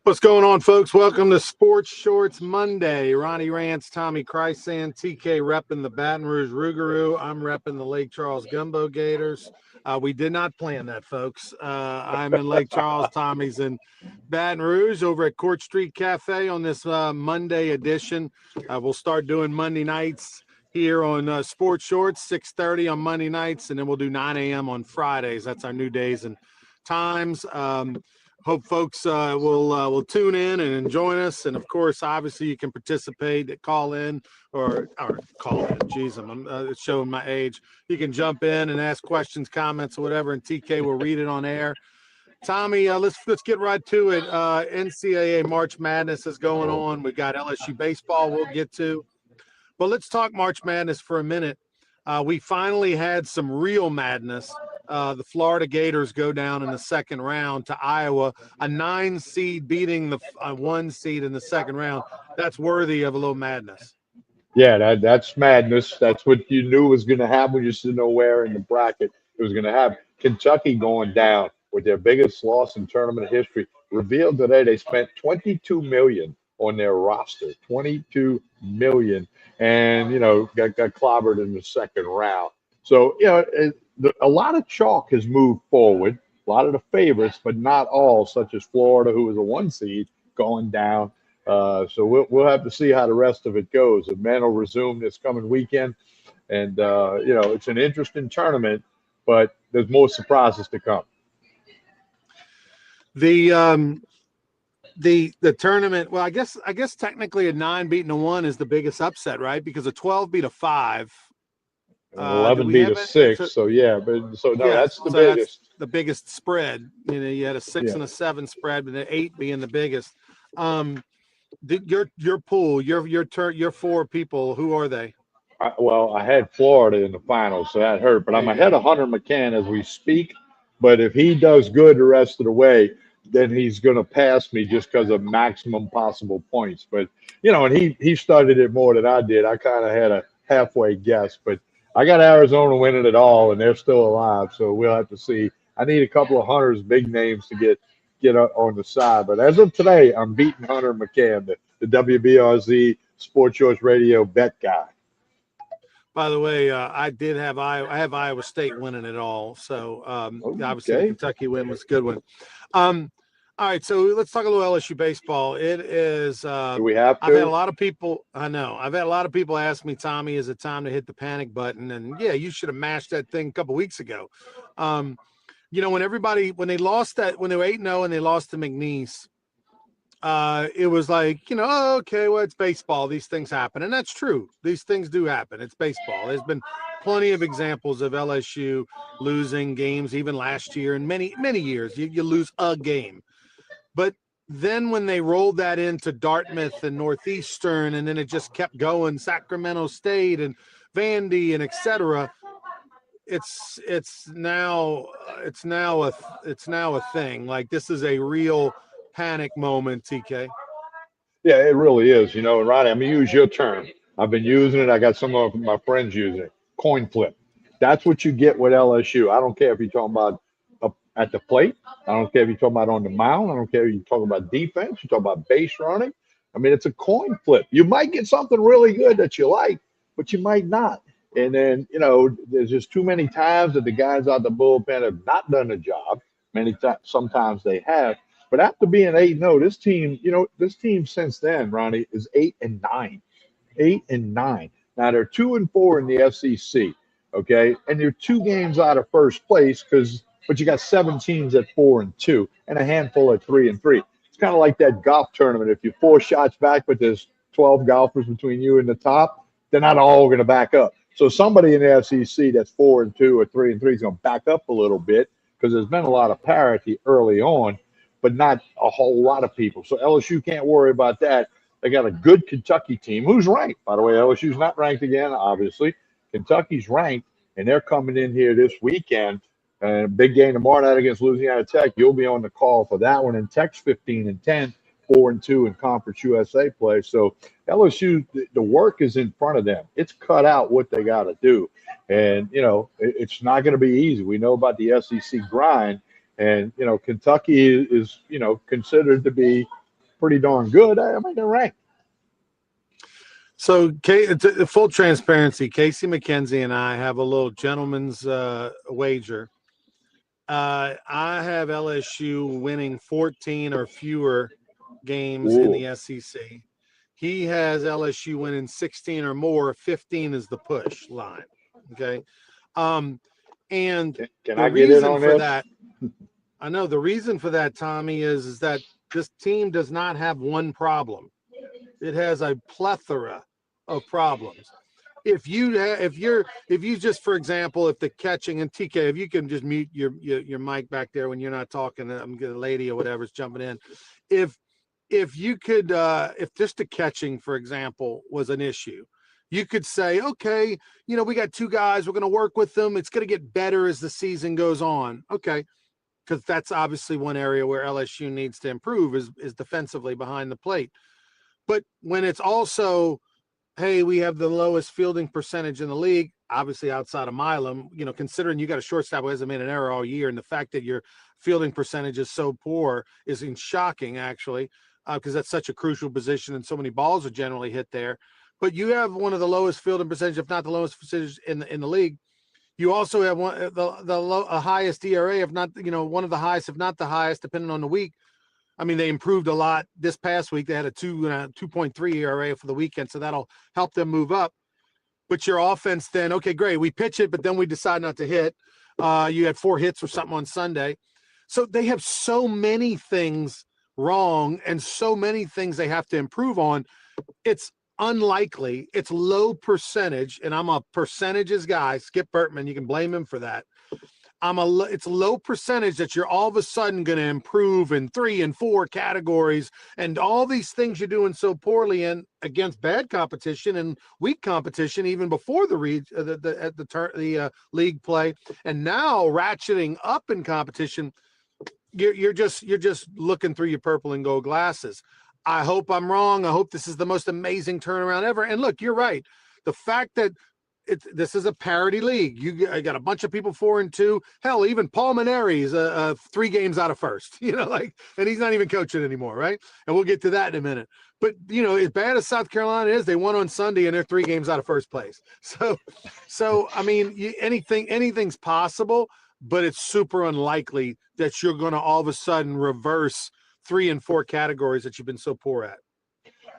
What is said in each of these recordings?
What's going on, folks? Welcome to Sports Shorts Monday. Ronnie Rantz, Tommy Krysan, TK repping the Baton Rouge Rougarou. I'm repping the Lake Charles Gumbo Gators. We did not plan that, folks. I'm in Lake Charles. Tommy's in Baton Rouge over at Court Street Cafe on this Monday edition. We'll start doing Monday nights here on Sports Shorts, 6:30 on Monday nights, and then we'll do 9 a.m. on Fridays. That's our new days and times. Hope folks will tune in and join us. And, of course, obviously you can participate, call in or call in. Geez, I'm showing my age. You can jump in and ask questions, comments, or whatever, and TK will read it on air. Tommy, let's get right to it. NCAA March Madness is going on. We've got LSU baseball we'll get to. But let's talk March Madness for a minute. We finally had some real madness. The Florida Gators go down in the second round to Iowa, a 9 seed beating the 1 seed in the second round. That's worthy of a little madness. Yeah, that's madness. That's what you knew was going to happen. You just didn't know where in the bracket it was going to happen. Kentucky going down with their biggest loss in tournament history. Revealed today they spent $22 million on their roster, $22 million, and got clobbered in the second round. So a lot of chalk has moved forward. A lot of the favorites, but not all, such as Florida, who was a 1 seed, going down. So we'll have to see how the rest of it goes. The men will resume this coming weekend, and it's an interesting tournament, but there's more surprises to come. The tournament. Well, I guess technically a 9 beating a 1 is the biggest upset, right? Because a 12 beat a 5. 11 beat a 6. So that's the biggest. That's the biggest spread. You had a 6 and a 7 spread, but the 8 being the biggest. Your pool, your 4 people. Who are they? I had Florida in the finals, so that hurt. But I'm ahead of Hunter McCann as we speak. But if he does good the rest of the way, then he's going to pass me just because of maximum possible points. But and he studied it more than I did. I kind of had a halfway guess, but I got Arizona winning it all, and they're still alive. So we'll have to see. I need a couple of Hunter's big names to get on the side. But as of today, I'm beating Hunter McCann, the WBRZ Sports Shorts Radio bet guy. By the way, I have Iowa State winning it all. So obviously the Kentucky win was a good one. All right, so let's talk a little LSU baseball. It is. Do we have to? I've had a lot of people. I know. I've had a lot of people ask me, Tommy, is it time to hit the panic button? And yeah, you should have mashed that thing a couple weeks ago. When they were 8-0 and they lost to McNeese, it was like, okay, well, it's baseball. These things happen. And that's true. These things do happen. It's baseball. There's been plenty of examples of LSU losing games, even last year and many, many years. You lose a game. But then when they rolled that into Dartmouth and Northeastern, and then it just kept going, Sacramento State and Vandy and et cetera, it's now a thing. Like, this is a real panic moment, TK. Yeah, it really is. And Ronnie, I'm going to use your term. I've been using it. I got some of my friends using it. Coin flip. That's what you get with LSU. I don't care if you're talking about at the plate. I don't care if you're talking about on the mound. I don't care if you're talking about defense. You're talking about base running. I mean, it's a coin flip. You might get something really good that you like, but you might not. And then, there's just too many times that the guys out the bullpen have not done the job. Sometimes they have. But after being 8-0, this team since then, Ronnie, is 8-9. 8-9. Now they're 2-4 in the SEC, okay? And they're 2 games out of first place but you got 7 teams at 4-2 and a handful at 3-3. It's kind of like that golf tournament. If you're 4 shots back, but there's 12 golfers between you and the top, they're not all going to back up. So somebody in the SEC that's 4-2 or 3-3 is going to back up a little bit because there's been a lot of parity early on, but not a whole lot of people. So LSU can't worry about that. They got a good Kentucky team who's ranked. By the way, LSU's not ranked again, obviously. Kentucky's ranked, and they're coming in here this weekend. And big game tomorrow night against Louisiana Tech. You'll be on the call for that one. And Tech's 15-10, 4-2 in Conference USA play. So LSU, the work is in front of them. It's cut out what they got to do. And, it's not going to be easy. We know about the SEC grind. And, Kentucky is, considered to be pretty darn good. I mean, they're ranked. So, full transparency, Casey McKenzie and I have a little gentleman's wager. I have LSU winning 14 or fewer games in the SEC. He has LSU winning 16 or more. 15 is the push line. Okay. And Can the I get in reason on for this? that, I know the reason for that, Tommy, is that this team does not have one problem. It has a plethora of problems. If you just, for example, if the catching, and TK, if you can just mute your mic back there when you're not talking, I'm the lady or whatever's jumping in. If you could, if just the catching, for example, was an issue, you could say, okay, we got two guys, we're going to work with them. It's going to get better as the season goes on. Okay. Because that's obviously one area where LSU needs to improve is defensively behind the plate. But when it's also, hey, we have the lowest fielding percentage in the league, obviously outside of Milam, considering you got a shortstop who hasn't made an error all year, and the fact that your fielding percentage is so poor is shocking, actually, because that's such a crucial position and so many balls are generally hit there. But you have one of the lowest fielding percentage, if not the lowest percentage in the league. You also have the highest ERA, if not, one of the highest, if not the highest, depending on the week. I mean, they improved a lot this past week. They had a 2.3 ERA for the weekend, so that'll help them move up. But your offense then, okay, great. We pitch it, but then we decide not to hit. You had 4 hits or something on Sunday. So they have so many things wrong and so many things they have to improve on. It's unlikely. It's low percentage, and I'm a percentages guy. Skip Bertman, you can blame him for that. It's low percentage that you're all of a sudden going to improve in 3 and 4 categories, and all these things you're doing so poorly in against bad competition and weak competition, even before the league play, and now ratcheting up in competition. You're just looking through your purple and gold glasses. I hope I'm wrong. I hope this is the most amazing turnaround ever. And look, you're right. The fact that this is a parity league. You got a bunch of people 4-2. Hell, even Paul Maneri is 3 games out of first, and he's not even coaching anymore, right? And we'll get to that in a minute. But, as bad as South Carolina is, they won on Sunday and they're 3 games out of first place. So I mean, anything's possible, but it's super unlikely that you're going to all of a sudden reverse 3 and 4 categories that you've been so poor at.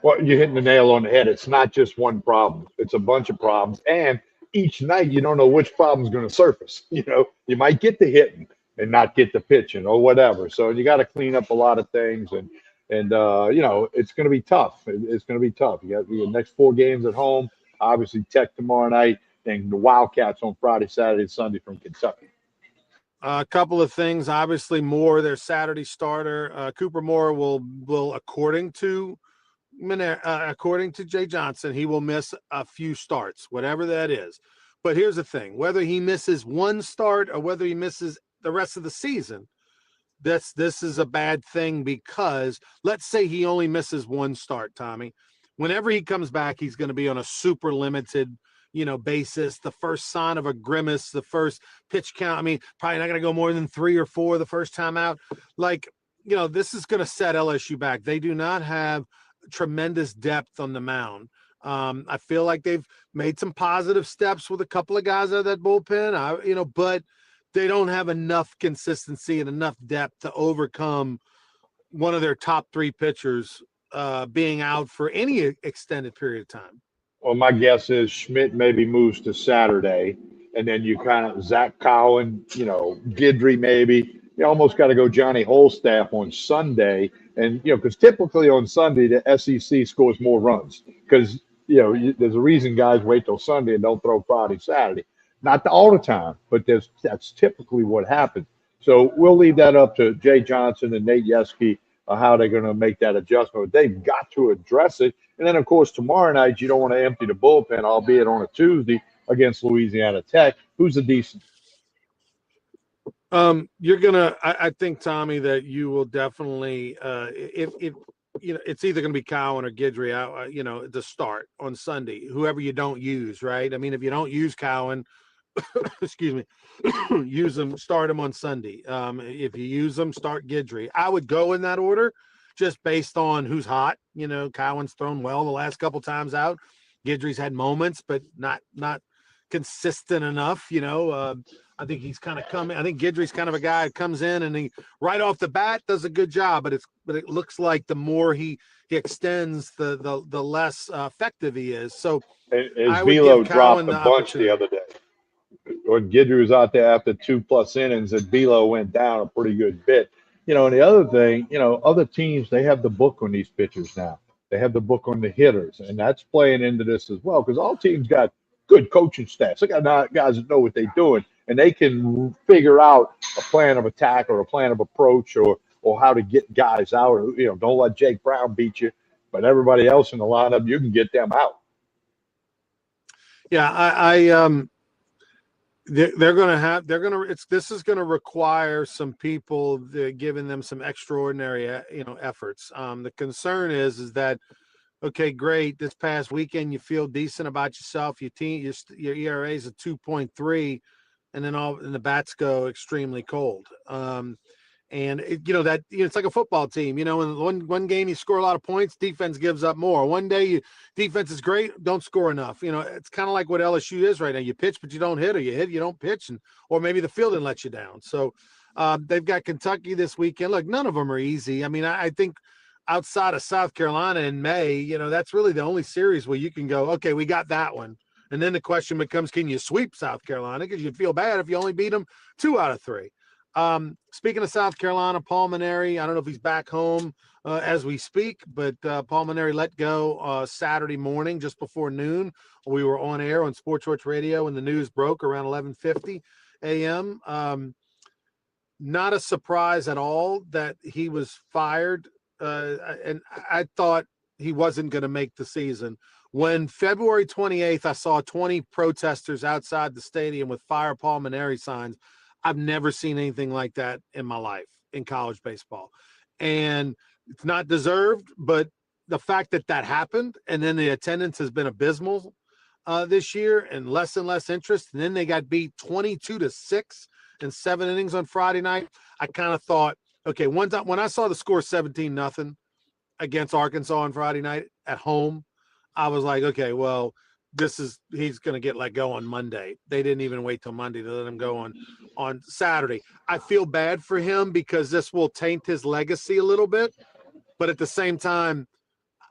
Well, you're hitting the nail on the head. It's not just one problem. It's a bunch of problems. And each night, you don't know which problem is going to surface. You might get the hitting and not get the pitching or whatever. So you got to clean up a lot of things. And it's going to be tough. It's going to be tough. You got the next 4 games at home, obviously Tech tomorrow night, then the Wildcats on Friday, Saturday, Sunday from Kentucky. A couple of things. Obviously, Moore, their Saturday starter. Cooper Moore will according to Jay Johnson, he will miss a few starts, whatever that is. But here's the thing, whether he misses 1 start or whether he misses the rest of the season, this is a bad thing, because let's say he only misses 1 start, Tommy. Whenever he comes back, he's going to be on a super limited, basis. The first sign of a grimace, the first pitch count, I mean, probably not going to go more than 3 or 4 the first time out. This is going to set LSU back. They do not have tremendous depth on the mound. I feel like they've made some positive steps with a couple of guys out of that bullpen, but they don't have enough consistency and enough depth to overcome one of their top 3 pitchers being out for any extended period of time. Well, my guess is Schmidt maybe moves to Saturday, and then you kind of Zach Cowan, Guidry maybe. You almost got to go Johnny Holstaff on Sunday. And, because typically on Sunday, the SEC scores more runs because, there's a reason guys wait till Sunday and don't throw Friday, Saturday. Not all the time, but that's typically what happens. So we'll leave that up to Jay Johnson and Nate Yeske, how they're going to make that adjustment. They've got to address it. And then, of course, tomorrow night, you don't want to empty the bullpen, albeit on a Tuesday against Louisiana Tech, who's a decent. I think, Tommy, that you will definitely, if it's either going to be Cowan or Guidry out, to start on Sunday, whoever you don't use, right? I mean, if you don't use Cowan, excuse me, use them, start them on Sunday. If you use them, start Guidry. I would go in that order, just based on who's hot. Cowan's thrown well the last couple times out. Guidry's had moments, but not consistent enough. I think he's kind of coming. I think Guidry's kind of a guy who comes in and he right off the bat does a good job, but it looks like the more he extends, the less effective he is. So as Velo dropped a bunch the other day. When Guidry was out there after 2+ innings, and Velo went down a pretty good bit. And the other thing, other teams, they have the book on these pitchers now. They have the book on the hitters, and that's playing into this as well because all teams got good coaching staffs. They got guys that know what they're doing, and they can figure out a plan of attack or a plan of approach or how to get guys out. Don't let Jake Brown beat you, but everybody else in the lineup, you can get them out. Yeah, this is going to require some people giving them some extraordinary, efforts. The concern is that, okay, great. This past weekend, you feel decent about yourself. Your team, your ERA is a 2.3, and then the bats go extremely cold. And it's like a football team, in one game you score a lot of points, defense gives up more. One day defense is great, don't score enough. It's kind of like what LSU is right now. You pitch, but you don't hit, or you hit, you don't pitch, or maybe the fielding lets you down. So they've got Kentucky this weekend. Look, none of them are easy. I mean, I think outside of South Carolina in May, that's really the only series where you can go, okay, we got that one. And then the question becomes, can you sweep South Carolina? Because you'd feel bad if you only beat them 2 out of 3. Speaking of South Carolina, Paul Mainieri, I don't know if he's back home as we speak, but Paul Mainieri let go Saturday morning just before noon. We were on air on Sports Church Radio when the news broke around 11:50 a.m. Not a surprise at all that he was fired, and I thought he wasn't going to make the season. When February 28th, I saw 20 protesters outside the stadium with "Fire Paul Mainieri" signs. I've never seen anything like that in my life in college baseball. And it's not deserved, but the fact that happened, and then the attendance has been abysmal this year and less interest. And then they got beat 22-6 in 7 innings on Friday night. I kind of thought, okay, one time when I saw the score 17-0 against Arkansas on Friday night at home, I was like, okay, well, he's going to get let go on Monday. They didn't even wait till Monday to let him go on Saturday. I feel bad for him because this will taint his legacy a little bit, but at the same time,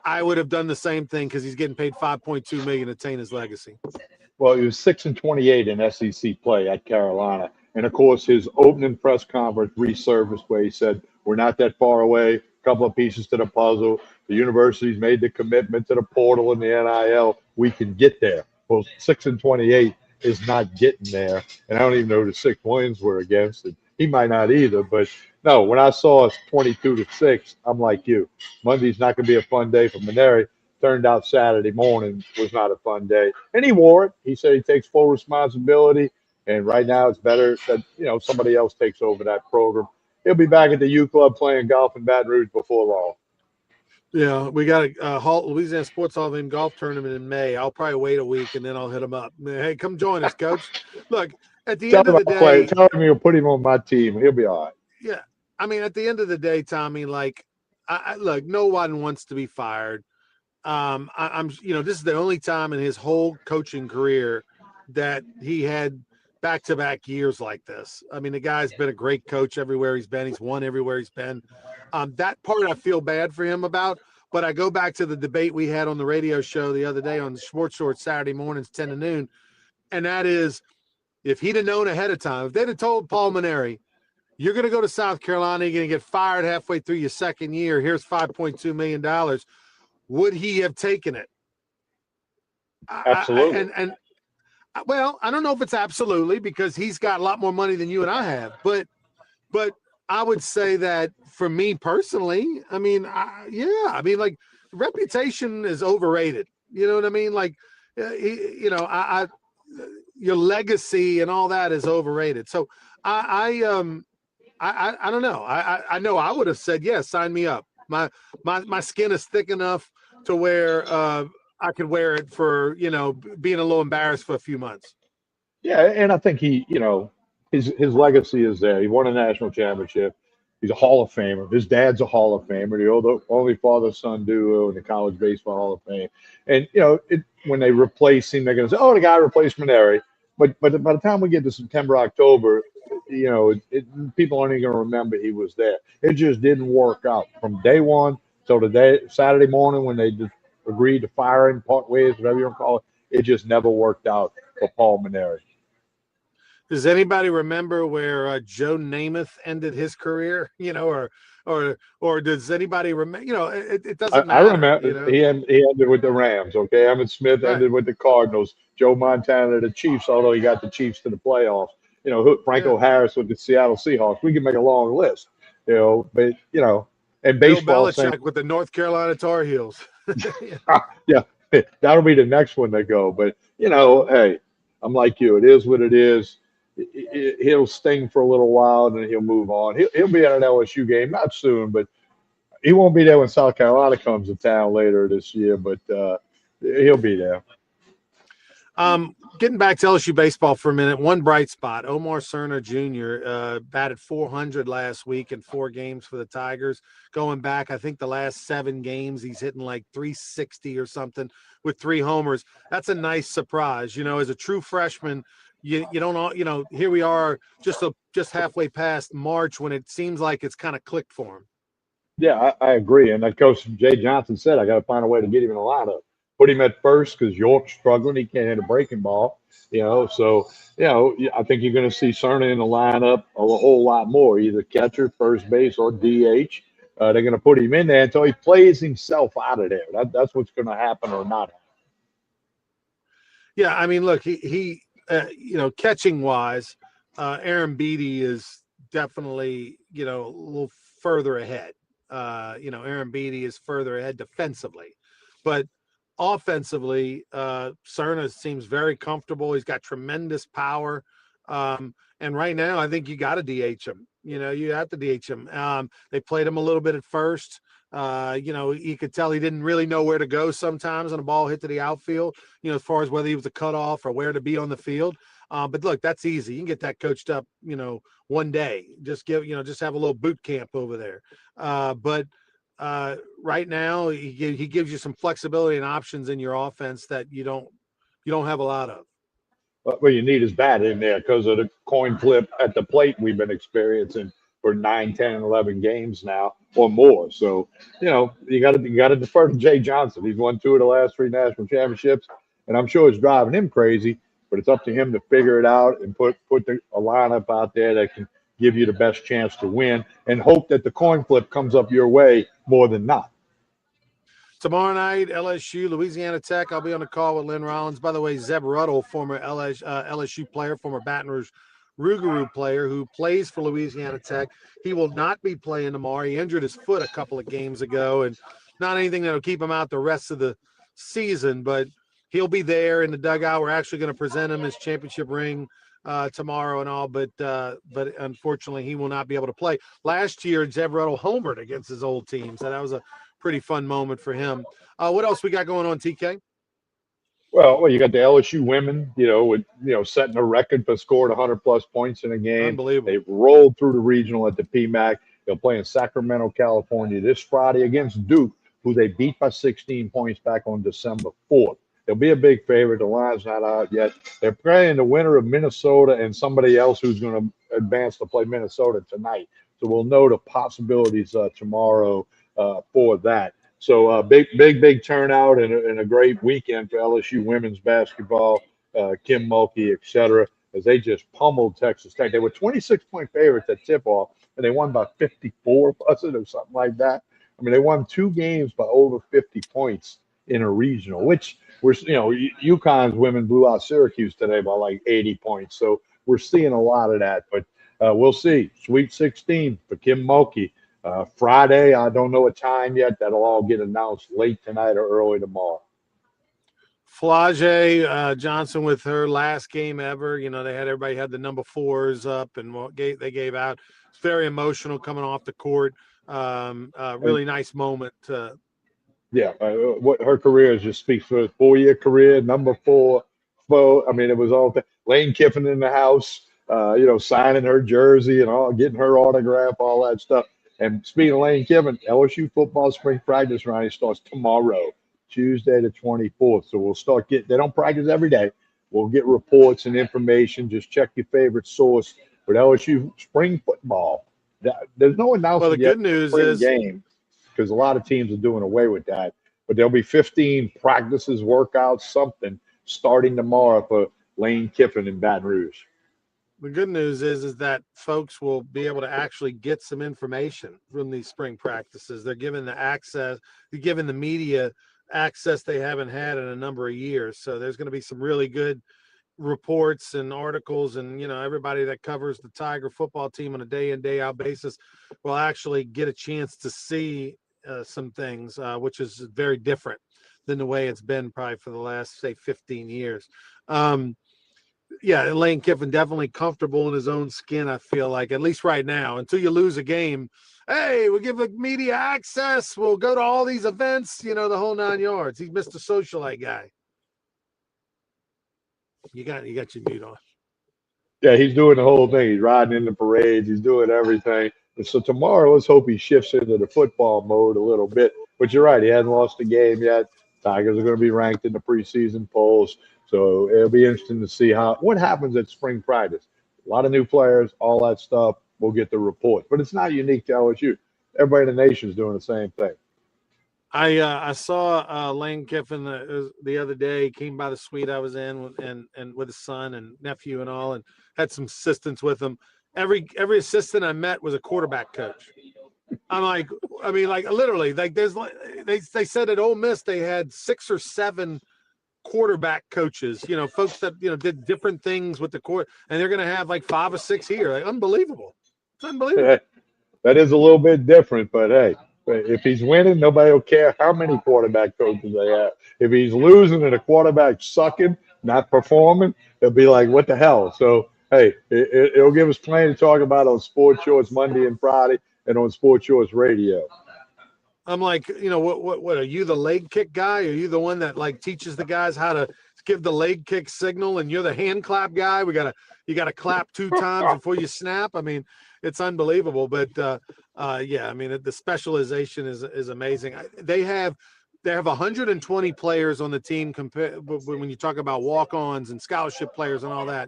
I would have done the same thing because he's getting paid $5.2 million to taint his legacy. Well, he was 6-28 in SEC play at Carolina, and of course, his opening press conference resurfaced where he said, "We're not that far away. A couple of pieces to the puzzle. The university's made the commitment to the portal and the NIL. We can get there." Well, 6-28 is not getting there, and I don't even know who the 6 wins were against. And he might not either. But no, when I saw us 22-6, I'm like you. Monday's not going to be a fun day for Mainieri. Turned out Saturday morning was not a fun day, and he wore it. He said he takes full responsibility, and right now it's better that somebody else takes over that program. He'll be back at the U Club playing golf in Baton Rouge before long. Yeah, we got a Louisiana Sports Hall of Fame golf tournament in May. I'll probably wait a week and then I'll hit him up. Hey, come join us, Coach. Look, at the end of the day, tell him you'll put him on my team. He'll be all right. Yeah, I mean, at the end of the day, Tommy, like, look, no one wants to be fired. I'm this is the only time in his whole coaching career that he had back-to-back years like this. I mean, the guy's been a great coach everywhere he's been. He's won everywhere he's been. That part I feel bad for him about, but I go back to the debate we had on the radio show the other day on the Sports Short Saturday mornings, 10 to noon, and that is, if he'd have known ahead of time, if they'd have told Paul Mainieri, you're going to go to South Carolina, you're going to get fired halfway through your second year, here's $5.2 million, would he have taken it? Absolutely. Well, I don't know if it's absolutely because he's got a lot more money than you and I have, but I would say that for me personally, I mean, like reputation is overrated. You know what I mean? Like, your legacy and all that is overrated. So I don't know. I know I would have said, yes, sign me up. My skin is thick enough to where I could wear it for, being a little embarrassed for a few months. Yeah, and I think he, his legacy is there. He won a national championship. He's a Hall of Famer. His dad's a Hall of Famer. The only father-son duo in the college baseball Hall of Fame. And when they replace him, they're going to say, "Oh, the guy replaced Maneri." But by the time we get to September, October, people aren't even going to remember he was there. It just didn't work out from day one till the day Saturday morning when they just agreed to fire him, part ways, whatever you want to call it. It just never worked out for Paul Maneri. Does anybody remember where Joe Namath ended his career? Or does anybody remember? It doesn't I matter. remember he ended with the Rams. Okay, Emmitt Smith ended with the Cardinals. Joe Montana the Chiefs, although he got the Chiefs to the playoffs. Franco Harris with the Seattle Seahawks. We can make a long list. But and baseball. Bill Belichick with the North Carolina Tar Heels. Yeah, that'll be the next one they go. But hey, I'm like you. It is what it is. He'll sting for a little while, and then he'll move on. He'll be at an LSU game, not soon, but he won't be there when South Carolina comes to town later this year. But he'll be there. Getting back to LSU baseball for a minute, one bright spot: Omar Cerna Jr. Batted .400 last week in 4 games for the Tigers. Going back, I think the last 7 games, he's hitting like .360 or something with 3 homers. That's a nice surprise. As a true freshman, you don't. Here we are, just halfway past March, when it seems like it's kind of clicked for him. Yeah, I agree. And like Coach Jay Johnson said, I got to find a way to get him in the lineup. Put him at first because York's struggling. He can't hit a breaking ball, So, I think you're going to see Cerna in the lineup a whole lot more, either catcher, first base, or DH. They're going to put him in there until he plays himself out of there. That's what's going to happen or not happen. Yeah, I mean, look, he catching wise, Aaron Beatty is definitely, a little further ahead. Aaron Beatty is further ahead defensively, but offensively, Cerna seems very comfortable. He's got tremendous power. And right now, I think you got to DH him. You have to DH him. They played him a little bit at first. You could tell he didn't really know where to go sometimes when a ball hit to the outfield, as far as whether he was a cutoff or where to be on the field. But look, that's easy. You can get that coached up, one day. Just just have a little boot camp over there. But right now, he gives you some flexibility and options in your offense that you don't have a lot of. What you need is bat in there because of the coin flip at the plate we've been experiencing for 9, 10, 11 games now or more. So, you got to defer to Jay Johnson. He's won 2 of the last 3 national championships, and I'm sure it's driving him crazy. But it's up to him to figure it out and put a lineup out there that can give you the best chance to win, and hope that the coin flip comes up your way more than not. Tomorrow night, LSU, Louisiana Tech. I'll be on the call with Lynn Rollins. By the way, Zeb Ruddle, former LSU player, former Baton Rouge Rougarou player who plays for Louisiana Tech. He will not be playing tomorrow. He injured his foot a couple of games ago, and not anything that will keep him out the rest of the season, but he'll be there in the dugout. We're actually going to present him his championship ring tomorrow and all, but unfortunately he will not be able to play. Last year, Zeb Ruddle homered against his old team, so that was a pretty fun moment for him. What else we got going on, TK? Well, you got the LSU women, with setting a record for scoring 100+ points in a game. Unbelievable. They've rolled through the regional at the PMAC. They'll play in Sacramento, California this Friday against Duke, who they beat by 16 points back on December 4th. They'll be a big favorite. The line's not out yet. They're playing the winner of Minnesota and somebody else who's going to advance to play Minnesota tonight. So we'll know the possibilities tomorrow for that. So big turnout and a great weekend for LSU women's basketball, Kim Mulkey, et cetera, as they just pummeled Texas Tech. They were 26-point favorites at tip-off, and they won by 54 plus it or something like that. I mean, they won 2 games by over 50 points in a regional, which UConn's women blew out Syracuse today by like 80 points. So we're seeing a lot of that, but we'll see. Sweet 16 for Kim Mulkey. Friday, I don't know a time yet. That'll all get announced late tonight or early tomorrow. Flage Johnson with her last game ever. Everybody had the number 4s up and what they gave out. It's very emotional coming off the court. Really nice moment. What her career just speaks for a 4-year career, number 4. I mean, it was all Lane Kiffin in the house. signing her jersey and all, getting her autograph, all that stuff. And speaking of Lane Kiffin, LSU football spring practice, Ronnie, starts tomorrow, Tuesday the 24th. So we'll start getting, they don't practice every day. We'll get reports and information. Just check your favorite source with LSU spring football. There's no Well, the announcement good yet news for spring is game because a lot of teams are doing away with that. But there'll be 15 practices, workouts, something starting tomorrow for Lane Kiffin in Baton Rouge. the good news is that folks will be able to actually get some information from these spring practices. They're given the access, they're giving the media access they haven't had in a number of years. So there's going to be some really good reports and articles, and everybody that covers the Tiger football team on a day in day out basis will actually get a chance to see some things, which is very different than the way it's been probably for the last, say, 15 years. Yeah, Lane Kiffin definitely comfortable in his own skin, I feel like, at least right now. Until you lose a game, hey, we'll give the media access. We'll go to all these events, the whole 9 yards. He's Mr. Socialite guy. You got your mute on. Yeah, he's doing the whole thing. He's riding in the parades. He's doing everything. And so tomorrow, let's hope he shifts into the football mode a little bit. But you're right. He hasn't lost a game yet. Tigers are going to be ranked in the preseason polls. So it'll be interesting to see what happens at spring practice. A lot of new players, all that stuff. We'll get the reports. But it's not unique to LSU. Everybody in the nation is doing the same thing. I saw Lane Kiffin the other day. He came by the suite I was in and with his son and nephew and all, and had some assistants with him. Every assistant I met was a quarterback coach. I'm like, literally, like they said at Ole Miss they had 6 or 7 quarterback coaches. Folks that did different things with the court, and they're going to have like 5 or 6 here. Like, unbelievable! It's unbelievable. That is a little bit different, but hey. If he's winning, nobody will care how many quarterback coaches they have. If he's losing and the quarterback sucking, not performing, they'll be like, what the hell? So, hey, it'll give us plenty to talk about on Sports Shorts Monday and Friday and on Sports Shorts Radio. I'm like, what are you, the leg kick guy? Are you the one that like teaches the guys how to give the leg kick signal, and you're the hand clap guy? You gotta clap 2 times before you snap. I mean, it's unbelievable. But yeah, I mean, the specialization is amazing. They have 120 players on the team. When you talk about walk-ons and scholarship players and all that,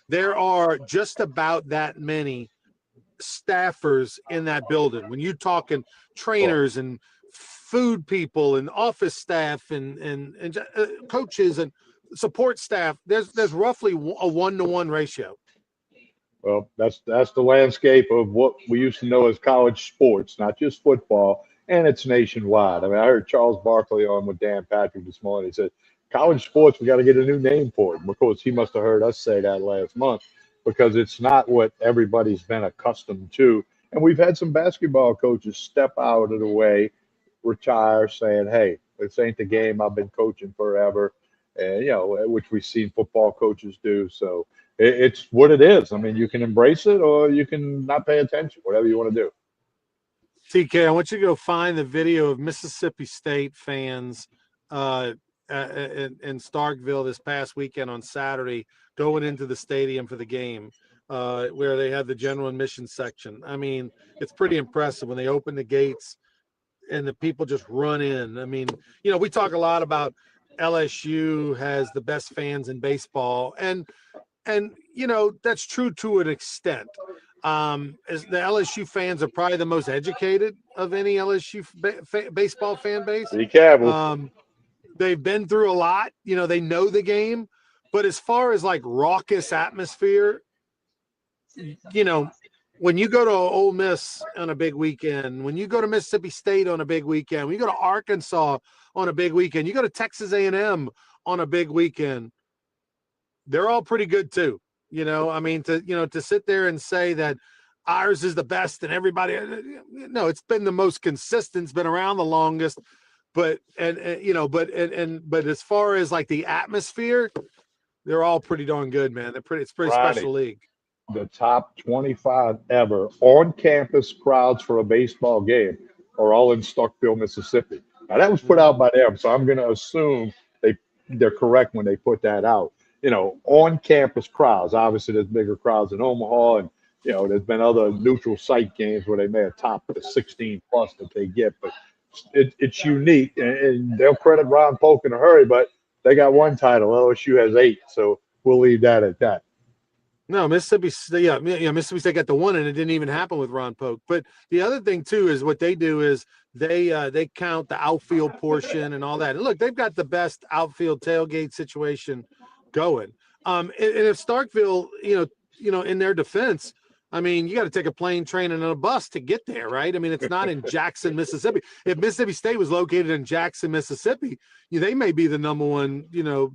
there are just about that many staffers in that building. When you're talking trainers and food people and office staff and coaches and support staff, there's roughly a 1-to-1 ratio. Well, that's the landscape of what we used to know as college sports, not just football, and it's nationwide. I mean, I heard Charles Barkley on with Dan Patrick this morning. He said, college sports, we got to get a new name for it. Because he must have heard us say that last month, because it's not what everybody's been accustomed to. And we've had some basketball coaches step out of the way, retire, saying, hey, this ain't the game I've been coaching forever, and which we've seen football coaches do. So it's what it is. I mean, you can embrace it or you can not pay attention, whatever you want to do. TK, I want you to go find the video of Mississippi State fans in Starkville this past weekend on Saturday going into the stadium for the game, where they had the general admission section. I mean, it's pretty impressive when they open the gates and the people just run in. I mean, we talk a lot about LSU has the best fans in baseball, and that's true to an extent. As the LSU fans are probably the most educated of any LSU baseball fan base. Be careful. They've been through a lot. They know the game. But as far as like raucous atmosphere, when you go to Ole Miss on a big weekend, when you go to Mississippi State on a big weekend, when you go to Arkansas on a big weekend, you go to Texas A&M on a big weekend, they're all pretty good too. I mean, to sit there and say that ours is the best and everybody, no, it's been the most consistent, it's been around the longest, but as far as like the atmosphere, they're all pretty darn good, man. It's a pretty special league. The top 25 ever on campus crowds for a baseball game are all in Starkville, Mississippi. Now that was put out by them, so I'm going to assume they're correct when they put that out. on-campus crowds. Obviously, there's bigger crowds in Omaha, and there's been other neutral site games where they may have topped the 16 plus that they get, but it's unique, and they'll credit Ron Polk in a hurry, but they got one title. LSU has 8, so we'll leave that at that. No, Mississippi State got the one, and it didn't even happen with Ron Polk. But the other thing too is what they do is they count the outfield portion and all that. And look, they've got the best outfield tailgate situation going. And if Starkville, in their defense, I mean, you got to take a plane, train, and a bus to get there, right? I mean, it's not in Jackson, Mississippi. If Mississippi State was located in Jackson, Mississippi, they may be the number one,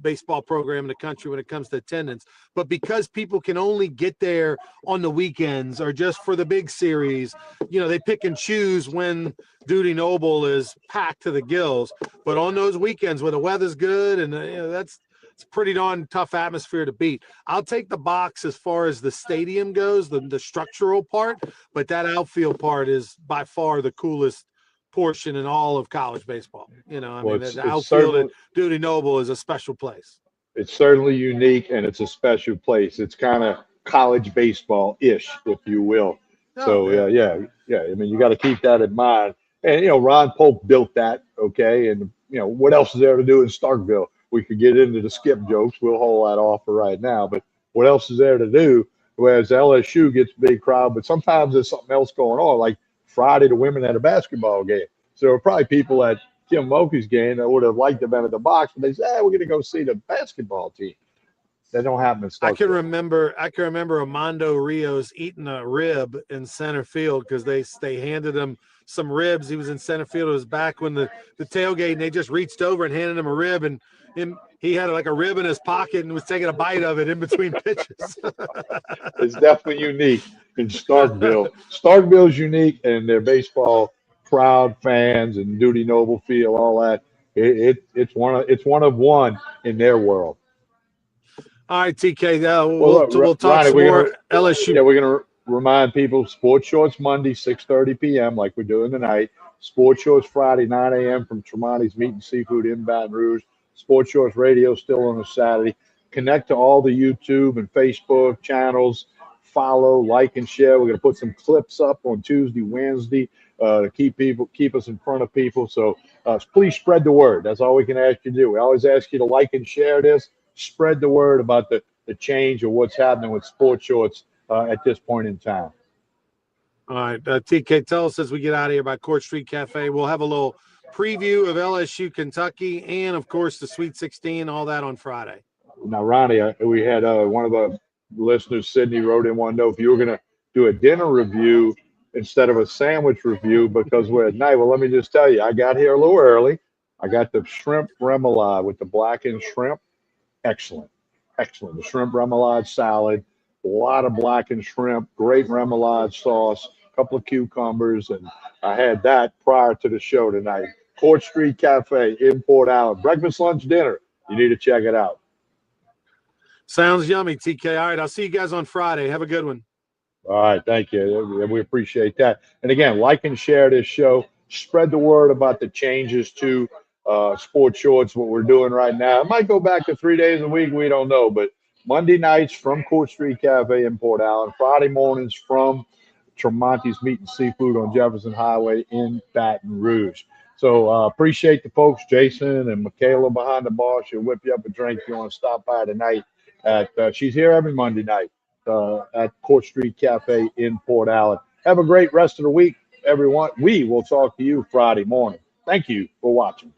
baseball program in the country when it comes to attendance. But because people can only get there on the weekends or just for the big series, they pick and choose when Duty Noble is packed to the gills. But on those weekends where the weather's good and it's a pretty darn tough atmosphere to beat. I'll take the box as far as the stadium goes, the structural part, but that outfield part is by far the coolest portion in all of college baseball. The outfield at Duty Noble is a special place. It's certainly unique, and it's a special place. It's kind of college baseball-ish, if you will. Yeah. I mean, you got to keep that in mind. And, Ron Polk built that, okay? And, what else is there to do in Starkville? We could get into the skip jokes. We'll hold that off for right now. But what else is there to do? Whereas LSU gets a big crowd, but sometimes there's something else going on. Like Friday, the women had a basketball game. So there were probably people at Kim Mulkey's game that would have liked to have been at the box, but they said, we're going to go see the basketball team. That don't happen in Starkville. I can remember Armando Rios eating a rib in center field because they handed him some ribs. He was in center field. It was back when the tailgate, and they just reached over and handed him a rib, and he had like a rib in his pocket and was taking a bite of it in between pitches. It's definitely unique in Starkville. Starkville's unique, and their baseball crowd, fans, and Duty Noble feel, all that. It's one of one in their world. All right, TK. We'll talk Ronnie, some more LSU. Yeah, we're going to remind people, Sports Shorts Monday, 6:30 p.m., like we're doing tonight. Sports Shorts Friday, 9 a.m. from Tremonti's Meat and Seafood in Baton Rouge. Sports Shorts Radio still on a Saturday. Connect to all the YouTube and Facebook channels. Follow, like, and share. We're going to put some clips up on Tuesday, Wednesday to keep us in front of people. So please spread the word. That's all we can ask you to do. We always ask you to like and share this. Spread the word about the change or what's happening with Sports Shorts at this point in time. All right, TK, tell us as we get out of here by Court Street Cafe. We'll have a little preview of LSU, Kentucky, and, of course, the Sweet 16, all that on Friday. Now, Ronnie, we had one of the listeners, Sydney, wrote in one note if you were going to do a dinner review instead of a sandwich review because we're at night. Well, let me just tell you, I got here a little early. I got the shrimp remoulade with the blackened shrimp. Excellent. The shrimp remoulade salad, a lot of blackened shrimp, great remoulade sauce, a couple of cucumbers, and I had that prior to the show tonight. Court Street Cafe in Port Allen. Breakfast, lunch, dinner. You need to check it out. Sounds yummy, TK. All right, I'll see you guys on Friday. Have a good one. All right, thank you. We appreciate that. And again, like and share this show. Spread the word about the changes to Sports Shorts, what we're doing right now. It might go back to 3 days a week. We don't know. But Monday nights from Court Street Cafe in Port Allen. Friday mornings from Tremonti's Meat and Seafood on Jefferson Highway in Baton Rouge. So appreciate the folks, Jason and Michaela behind the bar. She'll whip you up a drink if you want to stop by tonight. She's here every Monday night at Court Street Cafe in Port Allen. Have a great rest of the week, everyone. We will talk to you Friday morning. Thank you for watching.